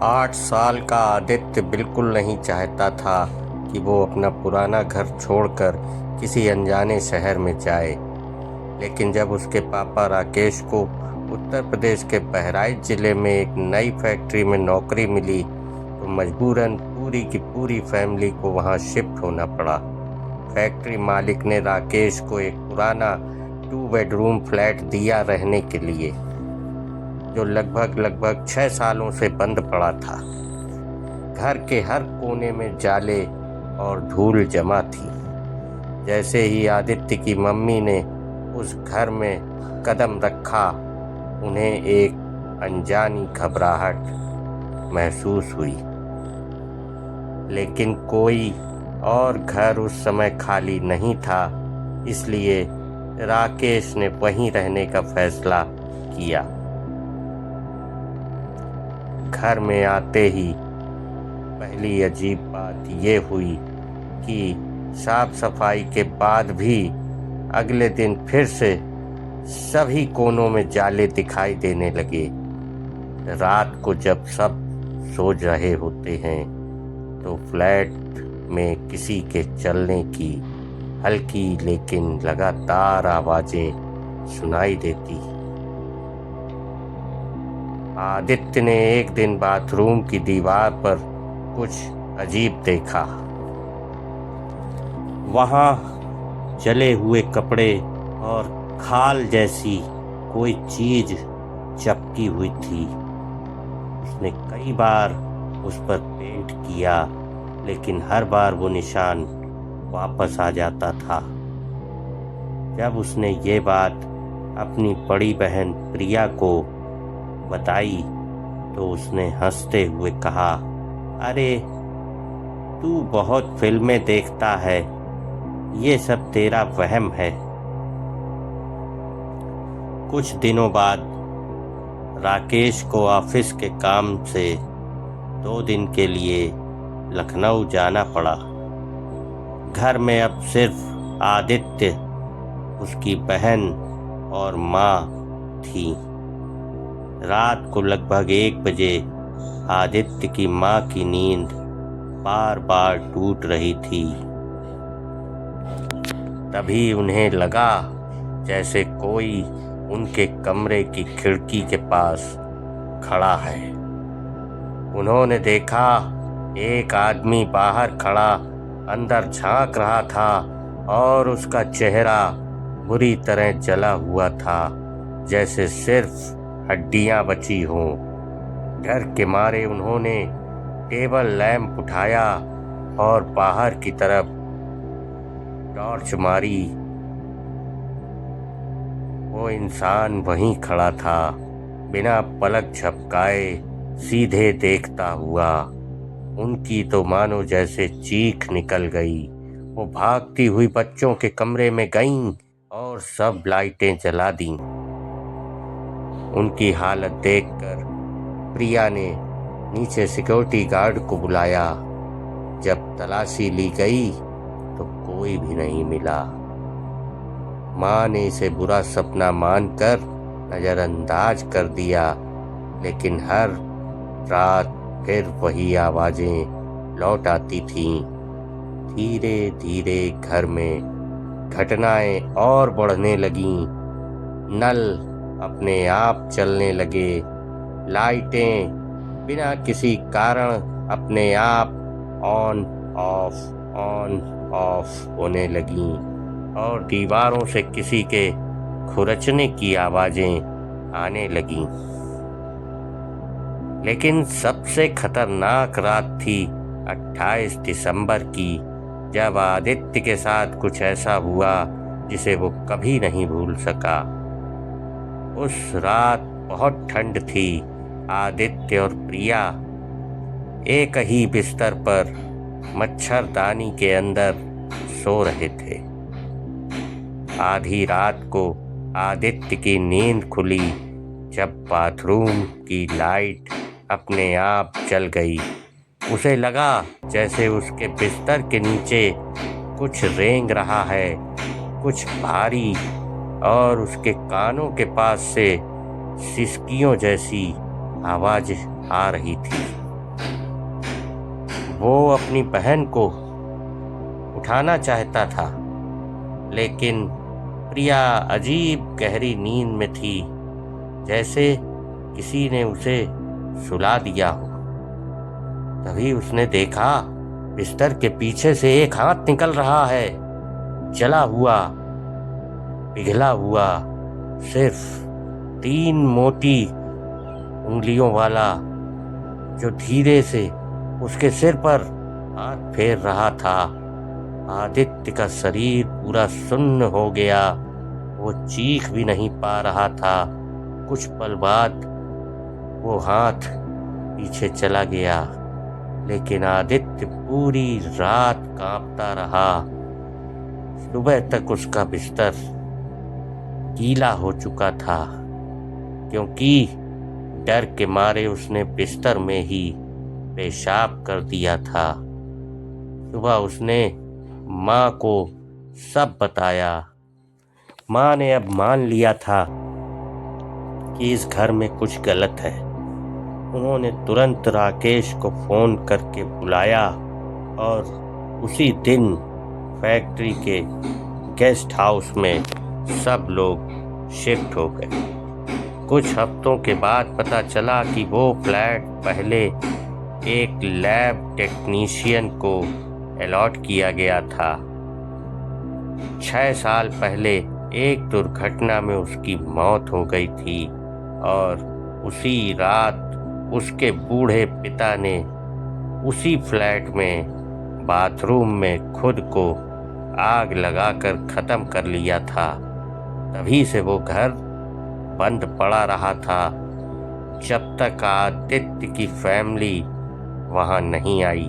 8 साल का आदित्य बिल्कुल नहीं चाहता था कि वो अपना पुराना घर छोड़कर किसी अनजाने शहर में जाए। लेकिन जब उसके पापा राकेश को उत्तर प्रदेश के बहराइच जिले में एक नई फैक्ट्री में नौकरी मिली तो मजबूरन पूरी की पूरी फैमिली को वहां शिफ्ट होना पड़ा। फैक्ट्री मालिक ने राकेश को एक पुराना 2 बेडरूम फ्लैट दिया रहने के लिए, जो लगभग 6 सालों से बंद पड़ा था। घर के हर कोने में जाले और धूल जमा थी। जैसे ही आदित्य की मम्मी ने उस घर में कदम रखा, उन्हें एक अनजानी घबराहट महसूस हुई। लेकिन कोई और घर उस समय खाली नहीं था, इसलिए राकेश ने वहीं रहने का फैसला किया। घर में आते ही पहली अजीब बात ये हुई कि साफ सफाई के बाद भी अगले दिन फिर से सभी कोनों में जाले दिखाई देने लगे। रात को जब सब सो रहे होते हैं तो फ्लैट में किसी के चलने की हल्की लेकिन लगातार आवाजें सुनाई देती। आदित्य ने एक दिन बाथरूम की दीवार पर कुछ अजीब देखा। वहां जले हुए कपड़े और खाल जैसी कोई चीज चपकी हुई थी। उसने कई बार उस पर पेंट किया, लेकिन हर बार वो निशान वापस आ जाता था। जब उसने ये बात अपनी बड़ी बहन प्रिया को बताई तो उसने हंसते हुए कहा, अरे तू बहुत फिल्में देखता है, ये सब तेरा वहम है। कुछ दिनों बाद राकेश को ऑफिस के काम से 2 दिन के लिए लखनऊ जाना पड़ा। घर में अब सिर्फ आदित्य, उसकी बहन और माँ थी। रात को लगभग 1 बजे आदित्य की माँ की नींद बार बार टूट रही थी। तभी उन्हें लगा जैसे कोई उनके कमरे की खिड़की के पास खड़ा है। उन्होंने देखा एक आदमी बाहर खड़ा अंदर झांक रहा था और उसका चेहरा बुरी तरह जला हुआ था, जैसे सिर्फ हड्डियां बची हों। डर के मारे उन्होंने टेबल लैंप उठाया और बाहर की तरफ टॉर्च मारी। वो इंसान वहीं खड़ा था, बिना पलक झपकाए सीधे देखता हुआ। उनकी तो मानो जैसे चीख निकल गई। वो भागती हुई बच्चों के कमरे में गईं और सब लाइटें जला दीं। उनकी हालत देखकर प्रिया ने नीचे सिक्योरिटी गार्ड को बुलाया। जब तलाशी ली गई तो कोई भी नहीं मिला। माँ ने इसे बुरा सपना मानकर नजरअंदाज कर दिया, लेकिन हर रात फिर वही आवाजें लौट आती थीं। धीरे धीरे घर में घटनाएं और बढ़ने लगीं। नल अपने आप चलने लगे, लाइटें बिना किसी कारण अपने आप ऑन ऑफ होने लगीं और दीवारों से किसी के खुरचने की आवाजें आने लगीं। लेकिन सबसे खतरनाक रात थी 28 दिसंबर की, जब आदित्य के साथ कुछ ऐसा हुआ जिसे वो कभी नहीं भूल सका। उस रात बहुत ठंड थी। आदित्य और प्रिया एक ही बिस्तर पर मच्छरदानी के अंदर सो रहे थे। आधी रात को आदित्य की नींद खुली जब बाथरूम की लाइट अपने आप जल गई। उसे लगा जैसे उसके बिस्तर के नीचे कुछ रेंग रहा है, कुछ भारी, और उसके कानों के पास से सिसकियों जैसी आवाज आ रही थी। वो अपनी बहन को उठाना चाहता था, लेकिन प्रिया अजीब गहरी नींद में थी, जैसे किसी ने उसे सुला दिया हो। तभी उसने देखा बिस्तर के पीछे से एक हाथ निकल रहा है, जला हुआ, पिघला हुआ, सिर्फ 3 मोटी उंगलियों वाला, जो धीरे से उसके सिर पर हाथ फेर रहा था। आदित्य का शरीर पूरा सुन्न हो गया, वो चीख भी नहीं पा रहा था। कुछ पल बाद वो हाथ पीछे चला गया, लेकिन आदित्य पूरी रात कांपता रहा। सुबह तक उसका बिस्तर गीला हो चुका था, क्योंकि डर के मारे उसने बिस्तर में ही पेशाब कर दिया था। सुबह उसने माँ को सब बताया। माँ ने अब मान लिया था कि इस घर में कुछ गलत है। उन्होंने तुरंत राकेश को फोन करके बुलाया और उसी दिन फैक्ट्री के गेस्ट हाउस में सब लोग शिफ्ट हो गए। कुछ हफ्तों के बाद पता चला कि वो फ्लैट पहले एक लैब टेक्नीशियन को अलॉट किया गया था। 6 साल पहले एक दुर्घटना में उसकी मौत हो गई थी और उसी रात उसके बूढ़े पिता ने उसी फ्लैट में बाथरूम में खुद को आग लगाकर ख़त्म कर लिया था। तभी से वो घर बंद पड़ा रहा था, जब तक आदित्य की फैमिली वहां नहीं आई।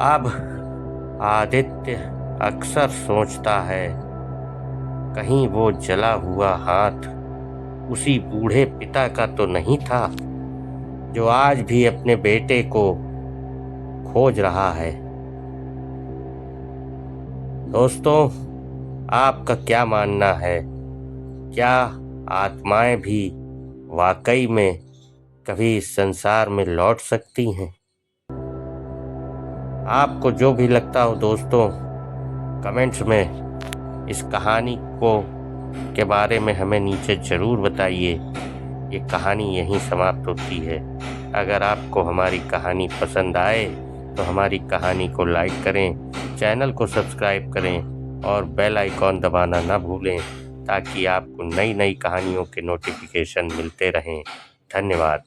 अब आदित्य अक्सर सोचता है, कहीं वो जला हुआ हाथ उसी बूढ़े पिता का तो नहीं था, जो आज भी अपने बेटे को खोज रहा है। दोस्तों, आपका क्या मानना है? क्या आत्माएं भी वाकई में कभी इस संसार में लौट सकती हैं? आपको जो भी लगता हो दोस्तों, कमेंट्स में इस कहानी के बारे में हमें नीचे ज़रूर बताइए। ये कहानी यहीं समाप्त होती है। अगर आपको हमारी कहानी पसंद आए तो हमारी कहानी को लाइक करें, चैनल को सब्सक्राइब करें और बेल आइकॉन दबाना ना भूलें, ताकि आपको नई नई कहानियों के नोटिफिकेशन मिलते रहें। धन्यवाद।